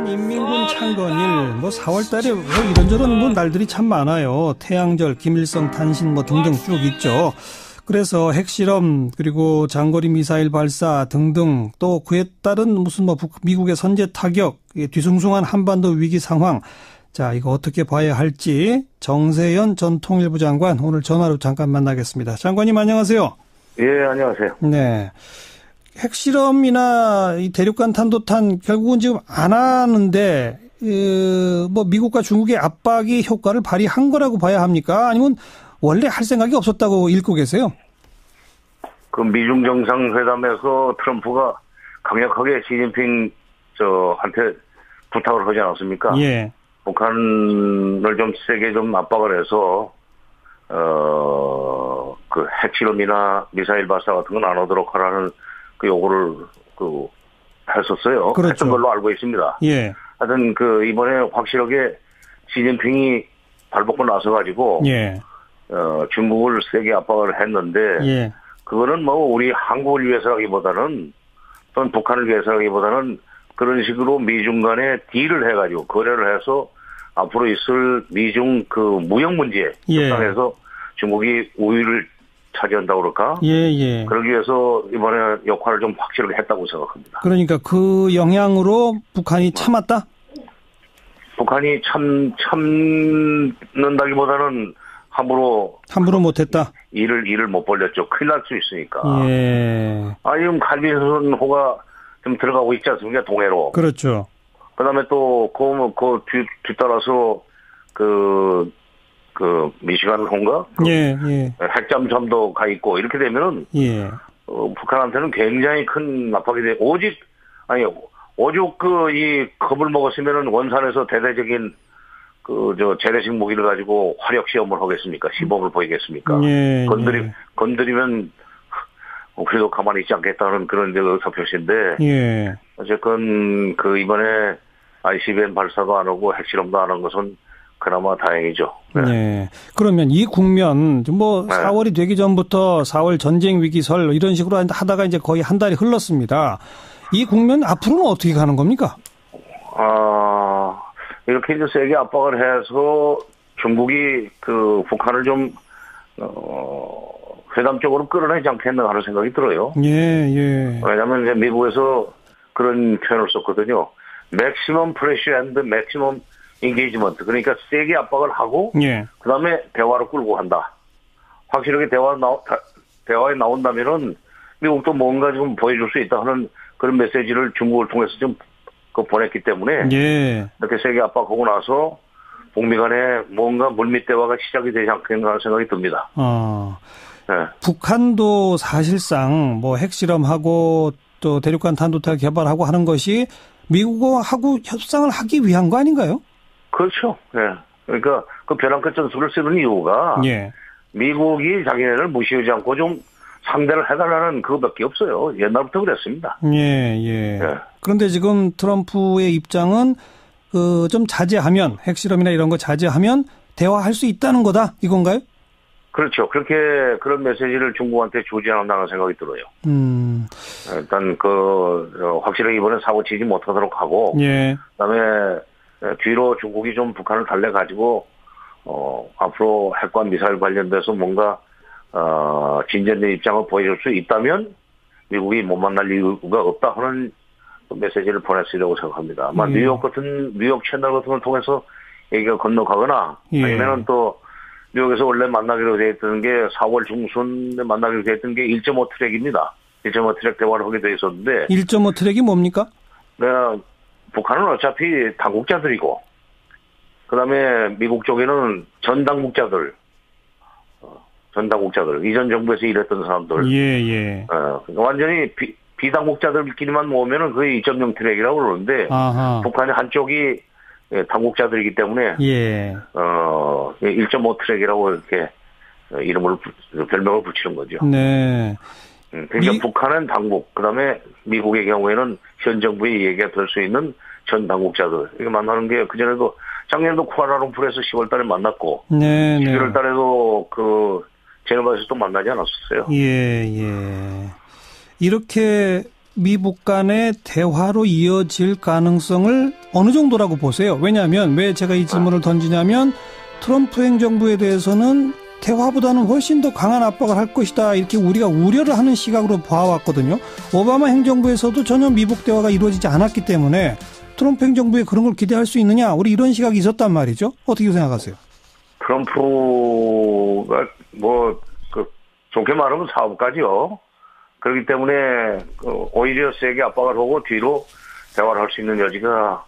인민군 창건일, 4월 달에 이런저런 날들이 참 많아요. 태양절, 김일성 탄신 등등 쭉 있죠. 그래서 핵실험, 그리고 장거리 미사일 발사 등등, 또 그에 따른 미국의 선제 타격, 뒤숭숭한 한반도 위기 상황. 자, 이거 어떻게 봐야 할지 정세현 전 통일부 장관 오늘 전화로 잠깐 만나겠습니다. 장관님 안녕하세요. 예, 안녕하세요. 네. 핵실험이나 이 대륙간 탄도탄 결국은 지금 안 하는데, 미국과 중국의 압박이 효과를 발휘한 거라고 봐야 합니까? 아니면 원래 할 생각이 없었다고 읽고 계세요? 그 미중 정상회담에서 트럼프가 강력하게 시진핑 한테 부탁을 하지 않았습니까? 예. 북한을 좀 세게 좀 압박을 해서 그 핵실험이나 미사일 발사 같은 건 안 하도록 하라는 그 요구를 했었어요. 그렇죠. 했던 걸로 알고 있습니다. 예. 하여튼 이번에 확실하게 시진핑이 발벗고 나서가지고 예. 중국을 세게 압박을 했는데 예. 그거는 우리 한국을 위해서라기보다는 또는 북한을 위해서라기보다는 그런 식으로 미중 간에 딜을 해가지고 거래를 해서 앞으로 있을 미중 무역 문제 협상에서 중국이 우위를 차지한다고 그럴까? 예. 그러기 위해서 이번에 역할을 좀 확실하게 했다고 생각합니다. 그러니까 그 영향으로 북한이 참았다? 북한이 참는다기보다는 함부로 못했다? 일을 못 벌렸죠. 큰일 날 수 있으니까. 예. 지금 갈비선호가 좀 들어가고 있지 않습니까? 동해로. 그렇죠. 그 다음에 또, 뒤따라서, 미시간 호인가? 예. 핵잠수함도 가 있고, 이렇게 되면은, 예. 북한한테는 굉장히 큰 압박이 돼. 오죽 이 겁을 먹었으면은 원산에서 대대적인 재래식 무기를 가지고 화력 시험을 하겠습니까? 시범을 보이겠습니까? 예. 건드리면, 그래도 가만히 있지 않겠다는 그런 의사표시인데. 예. 어쨌건, 이번에 ICBM 발사도 안 하고 핵실험도 안 한 것은 그나마 다행이죠. 네. 네. 그러면 이 국면, 4월이 되기 전부터 4월 전쟁 위기설 이런 식으로 하다가 이제 거의 한 달이 흘렀습니다. 이 국면 앞으로는 어떻게 가는 겁니까? 이렇게 이제 세게 압박을 해서 중국이 북한을 좀, 회담 쪽으로 끌어내지 않겠나 하는 생각이 들어요. 예. 왜냐면 이제 미국에서 그런 표현을 썼거든요. maximum pressure and maximum engagement. 그러니까 세게 압박을 하고, 예. 그 다음에 대화로 끌고 간다. 확실하게 대화에 나온다면은 미국도 뭔가 좀 보여줄 수 있다 하는 그런 메시지를 중국을 통해서 좀 보냈기 때문에. 예. 이렇게 세게 압박하고 나서 북미 간에 뭔가 물밑 대화가 시작이 되지 않겠나 하는 생각이 듭니다. 네. 북한도 사실상 핵실험하고 또 대륙간 탄도탄 개발하고 하는 것이 미국하고 협상을 하기 위한 거 아닌가요? 그렇죠. 예. 그러니까 그 벼랑 끝 전술을 쓰는 이유가 예. 미국이 자기네를 무시하지 않고 좀 상대를 해달라는 그거밖에 없어요. 옛날부터 그랬습니다. 예. 그런데 지금 트럼프의 입장은 좀 자제하면 핵실험이나 이런 거 자제하면 대화할 수 있다는 거다 이건가요? 그렇죠. 그런 메시지를 중국한테 주지 않는다는 생각이 들어요. 일단 확실하게 이번에 사고 치지 못하도록 하고. 예. 그다음에 뒤로 중국이 좀 북한을 달래가지고, 앞으로 핵과 미사일 관련돼서 뭔가, 진전된 입장을 보여줄 수 있다면, 미국이 못 만날 이유가 없다 하는 메시지를 보냈으려고 생각합니다. 아마 뉴욕 채널 같은 걸 통해서 얘기가 건너가거나, 아니면은 또, 뉴욕에서 원래 만나기로 돼 있던 게 4월 중순에 만나기로 돼 있던 게 1.5 트랙입니다. 1.5 트랙 대화를 하게 돼 있었는데. 1.5 트랙이 뭡니까? 북한은 어차피 당국자들이고, 그 다음에 미국 쪽에는 전 당국자들, 이전 정부에서 일했던 사람들. 예. 완전히 비당국자들끼리만 모으면은 거의 2.0 트랙이라고 그러는데, 북한의 한쪽이 당국자들이기 때문에, 1.5 트랙이라고 이렇게 별명을 붙이는 거죠. 네. 그러니까 북한은 당국, 그 다음에 미국의 경우에는 현 정부의 얘기가 될 수 있는 전 당국자들. 이게 만나는 게 그전에도 작년에도 쿠알라룸푸르에서 10월 달에 만났고, 11월 달에도 제네바에서 또 만나지 않았었어요. 예. 이렇게 미북 간의 대화로 이어질 가능성을 어느 정도라고 보세요? 왜냐하면 왜 제가 이 질문을 던지냐면 트럼프 행정부에 대해서는 대화보다는 훨씬 더 강한 압박을 할 것이다 이렇게 우리가 우려를 하는 시각으로 봐왔거든요. 오바마 행정부에서도 전혀 미북 대화가 이루어지지 않았기 때문에 트럼프 행정부에 그런 걸 기대할 수 있느냐 우리 이런 시각이 있었단 말이죠. 어떻게 생각하세요? 트럼프가 좋게 말하면 사업가죠. 그렇기 때문에 오히려 세게 압박을 하고 뒤로 대화를 할 수 있는 여지가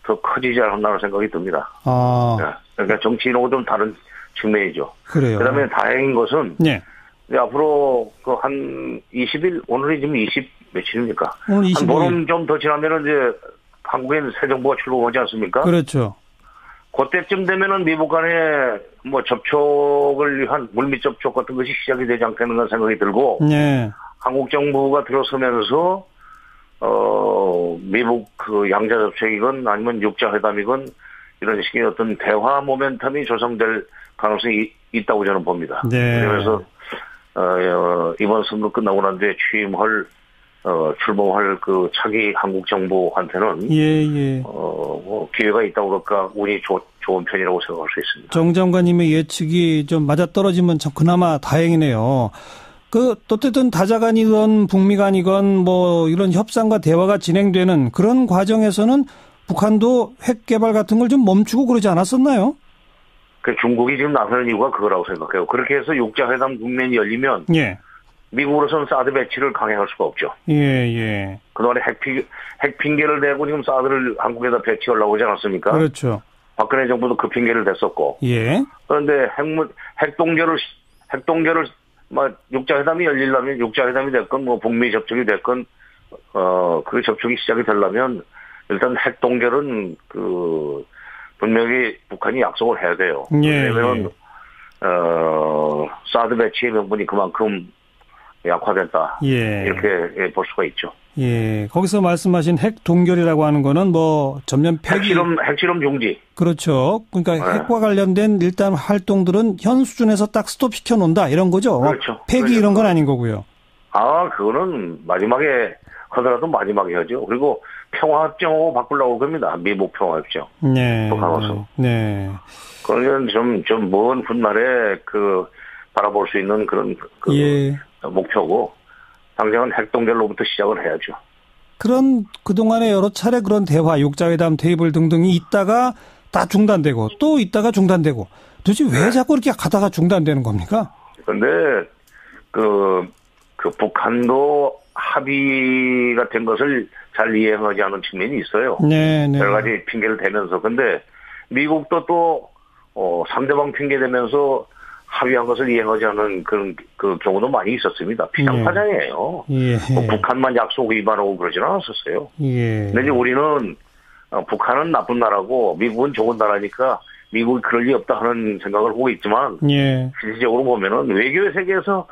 더 커지지 않았나는 생각이 듭니다. 그러니까 정치인하고 좀 다른 측면이죠. 그래요. 그다음에 다행인 것은 네. 앞으로 한 20일 오늘이 지금 20 며칠입니까? 오늘 25일. 한 보름 좀 더 지나면은 이제 한국엔 새 정부가 출범하지 않습니까? 그렇죠. 그때쯤 되면은 미국 간에 접촉을 위한 물밑 접촉 같은 것이 시작이 되지 않겠는가 생각이 들고, 네. 한국 정부가 들어서면서 미국 양자 접촉이건 아니면 육자 회담이건 이런 식의 어떤 대화 모멘텀이 조성될 가능성이 있다고 저는 봅니다. 네. 그래서 이번 선거 끝나고 난 뒤에 출범할 차기 한국 정부한테는 기회가 있다고 그럴까 운이 좋은 편이라고 생각할 수 있습니다. 정 장관님의 예측이 좀 맞아떨어지면 그나마 다행이네요. 어쨌든 다자간이건 북미 간이건 이런 협상과 대화가 진행되는 그런 과정에서는 북한도 핵 개발 같은 걸 좀 멈추고 그러지 않았었나요? 중국이 지금 나서는 이유가 그거라고 생각해요. 그렇게 해서 육자회담 국면이 열리면 미국으로서는 사드 배치를 강행할 수가 없죠. 그동안에 핵 핑계를 대고 지금 사드를 한국에다 배치하려고 하지 않았습니까? 그렇죠. 박근혜 정부도 그 핑계를 댔었고. 그런데 핵동결을 육자회담이 열리려면 육자회담이 됐건 북미 접촉이 됐건 그 접촉이 시작이 되려면 일단 핵동결은 분명히 북한이 약속을 해야 돼요. 왜냐하면 사드 배치의 명분이 그만큼 약화됐다. 이렇게 볼 수가 있죠. 거기서 말씀하신 핵 동결이라고 하는 거는 전면 폐기. 핵실험 중지. 그렇죠. 그러니까 핵과 관련된 일단 활동들은 현 수준에서 딱 스톱시켜 놓는다 이런 거죠. 그렇죠. 폐기 이런 건 아닌 거고요. 그거는 마지막에 하더라도 마지막에 하죠. 그리고 평화협정하고 바꾸려고 겁니다. 미북 평화협정. 북한으로서. 그러면 좀 먼 훗날에 바라볼 수 있는 그런 목표고, 당장은 핵동결로부터 시작을 해야죠. 그동안에 여러 차례 그런 대화, 육자회담 테이블 등등이 있다가 다 중단되고, 또 있다가 중단되고, 도대체 왜 자꾸 이렇게 가다가 중단되는 겁니까? 근데, 북한도 합의가 된 것을 잘 이행하지 않은 측면이 있어요. 여러 가지 핑계를 대면서. 근데, 미국도 또, 상대방 핑계 대면서 합의한 것을 이행하지 않은 그런 경우도 많이 있었습니다. 피상파장이에요. 북한만 약속 위반하고 그러지는 않았었어요. 근데 이제 우리는 북한은 나쁜 나라고 미국은 좋은 나라니까 미국이 그럴 리 없다 하는 생각을 하고 있지만 실질적으로 보면은 외교의 세계에서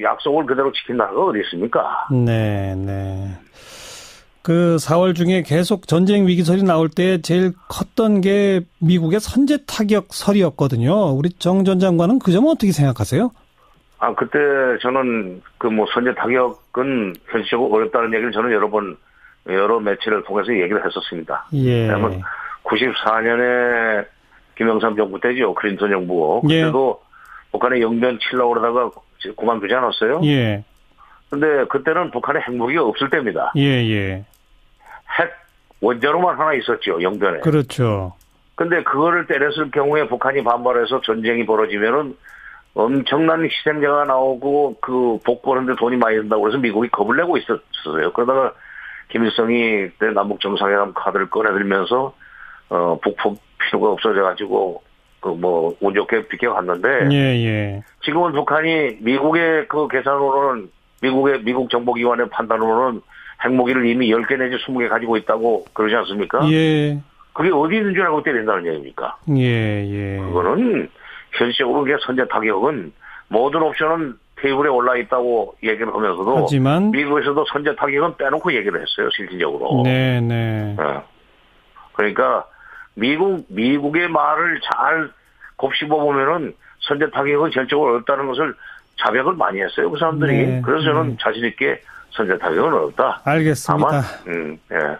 약속을 그대로 지킨 나라가 어디 있습니까? 4월 중에 계속 전쟁 위기설이 나올 때 제일 컸던 게 미국의 선제 타격설이었거든요. 우리 정 전 장관은 그 점은 어떻게 생각하세요? 그때 저는 선제 타격은 현실적으로 어렵다는 얘기를 저는 여러 매체를 통해서 얘기를 했었습니다. 왜냐하면 94년에 김영삼 정부 때죠. 클린턴 정부. 그때도 북한에 영변 치려고 그러다가 그만두지 않았어요? 근데 그때는 북한에 핵무기가 없을 때입니다. 핵 원자로만 하나 있었죠, 영변에. 그렇죠. 근데 그거를 때렸을 경우에 북한이 반발해서 전쟁이 벌어지면은 엄청난 희생자가 나오고 복구하는데 돈이 많이 든다고 그래서 미국이 겁을 내고 있었어요. 그러다가 김일성이 그때 남북 정상회담 카드를 꺼내들면서 북폭 필요가 없어져가지고 운 좋게 비켜갔는데 지금은 북한이 미국의 계산으로는 미국 정보기관의 판단으로는 핵무기를 이미 10개 내지 20개 가지고 있다고 그러지 않습니까? 그게 어디 있는 줄 알고 때린다는 얘기입니까? 그거는 현실적으로 선제 타격은 모든 옵션은 테이블에 올라 있다고 얘기를 하면서도 하지만 미국에서도 선제 타격은 빼놓고 얘기를 했어요, 실질적으로. 그러니까 미국의 말을 잘 곱씹어 보면은 선제 타격은 현실적으로 어렵다는 것을 자백을 많이 했어요, 그 사람들이. 그래서 저는 자신 있게 선제 타격은 어렵다. 알겠습니다. 다만, 예.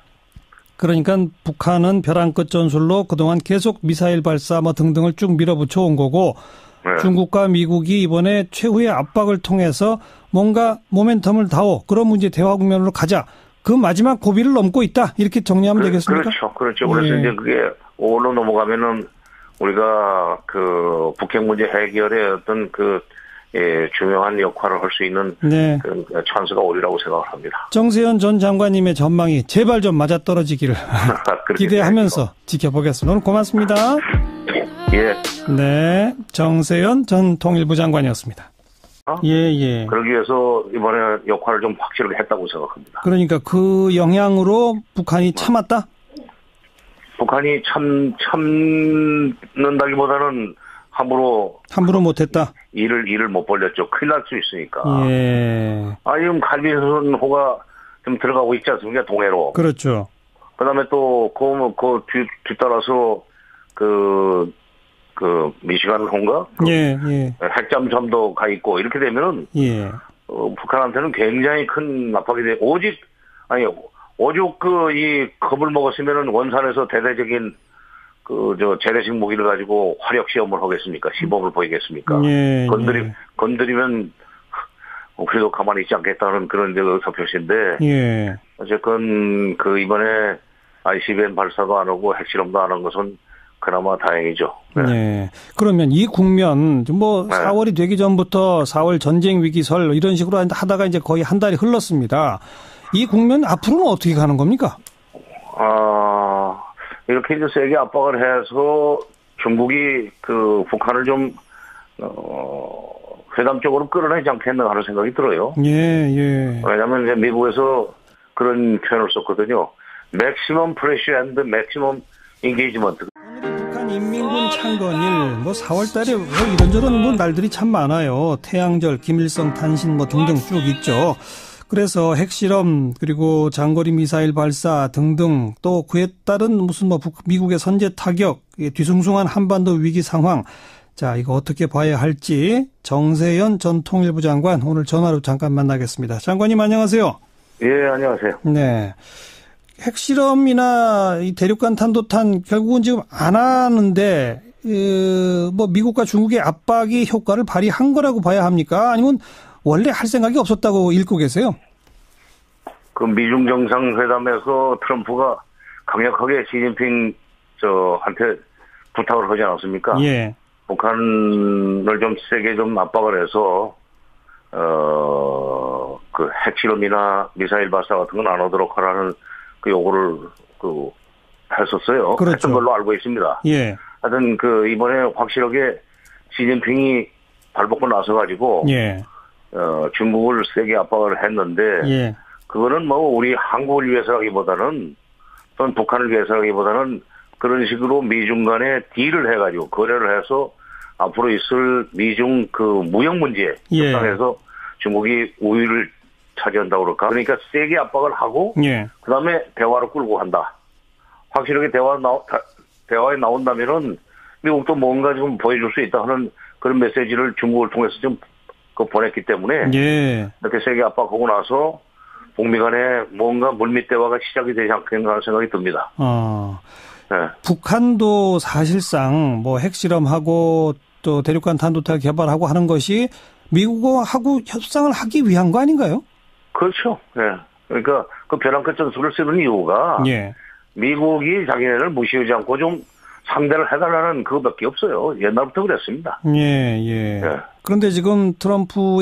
그러니까 북한은 벼랑 끝 전술로 그동안 계속 미사일 발사 뭐 등등을 쭉 밀어붙여 온 거고 네. 중국과 미국이 이번에 최후의 압박을 통해서 뭔가 모멘텀을 다오. 그런 문제 대화 국면으로 가자. 그 마지막 고비를 넘고 있다. 이렇게 정리하면 되겠습니까? 그렇죠. 그래서 예. 이제 그게 5월로 넘어가면은 우리가 그 북핵 문제 해결의 어떤 그 중요한 역할을 할 수 있는 네. 그 찬스가 오리라고 생각을 합니다. 정세현 전 장관님의 전망이 제발 좀 맞아떨어지기를 기대하면서 지켜보겠습니다. 오늘 고맙습니다. 예. 네, 정세현 전 통일부 장관이었습니다. 예. 그러기 위해서 이번에 역할을 좀 확실하게 했다고 생각합니다. 그러니까 그 영향으로 북한이 참았다? 북한이 참는다기보다는 함부로 못했다? 일을 못 벌렸죠. 큰일 날 수 있으니까. 예. 지금 갈빈선호가 좀 들어가고 있지 않습니까? 동해로. 그렇죠. 그 다음에 또, 뒤따라서, 미시간 홍가? 예. 핵잠수함도 가 있고, 이렇게 되면은, 북한한테는 굉장히 큰 압박이 돼. 오죽 이 겁을 먹었으면은 원산에서 대대적인 재래식 무기를 가지고 화력 시험을 하겠습니까? 시범을 보이겠습니까? 건드리면, 그래도 가만히 있지 않겠다는 그런 의사표시인데, 어쨌건, 이번에 ICBM 발사도 안 하고 핵실험도 안 한 것은 그나마 다행이죠. 네. 그러면 이 국면, 4월이 되기 전부터 4월 전쟁 위기설 이런 식으로 하다가 이제 거의 한 달이 흘렀습니다. 이 국면 앞으로는 어떻게 가는 겁니까? 이렇게 이제 세게 압박을 해서 중국이 북한을 좀, 회담 쪽으로 끌어내지 않겠나 하는 생각이 들어요. 왜냐면 이제 미국에서 그런 표현을 썼거든요. Maximum pressure and maximum engagement. 오늘이 북한 인민군 창건일, 4월 달에 이런저런 날들이 참 많아요. 태양절, 김일성 탄신 등등 쭉 있죠. 그래서 핵실험 그리고 장거리 미사일 발사 등등 또 그에 따른 무슨 미국의 선제 타격, 뒤숭숭한 한반도 위기 상황. 자, 이거 어떻게 봐야 할지 정세현 전 통일부 장관 오늘 전화로 잠깐 만나겠습니다. 장관님 안녕하세요. 예, 안녕하세요. 네. 핵실험이나 이 대륙간 탄도탄 결국은 지금 안 하는데 미국과 중국의 압박이 효과를 발휘한 거라고 봐야 합니까? 아니면 원래 할 생각이 없었다고 읽고 계세요? 미중 정상회담에서 트럼프가 강력하게 시진핑 한테 부탁을 하지 않았습니까? 예. 북한을 좀 세게 좀 압박을 해서 핵실험이나 미사일 발사 같은 건 안 하도록 하라는 요구를 했었어요. 그렇죠. 했던 걸로 알고 있습니다. 예. 하여튼 이번에 확실하게 시진핑이 발벗고 나서가지고 중국을 세게 압박을 했는데 그거는 우리 한국을 위해서라기보다는 또는 북한을 위해서라기보다는 그런 식으로 미중 간에 딜을 해가지고 거래를 해서 앞으로 있을 미중 무역 문제 협상에서 중국이 우위를 차지한다고 그럴까? 그러니까 세게 압박을 하고 그다음에 대화로 끌고 간다. 확실하게 대화에 나온다면은 미국도 뭔가 좀 보여줄 수 있다 하는 그런 메시지를 중국을 통해서 좀 보냈기 때문에 이렇게 세게 압박하고 나서 북미 간에 뭔가 물밑 대화가 시작이 되지 않겠나 하는 생각이 듭니다. 북한도 사실상 핵실험하고 또 대륙간 탄도탄 개발하고 하는 것이 미국하고 협상을 하기 위한 거 아닌가요? 그렇죠. 그러니까 벼랑 끝 전술을 쓰는 이유가 미국이 자기네를 무시하지 않고 좀 상대를 해달라는 그거밖에 없어요. 옛날부터 그랬습니다. 그런데 지금 트럼프의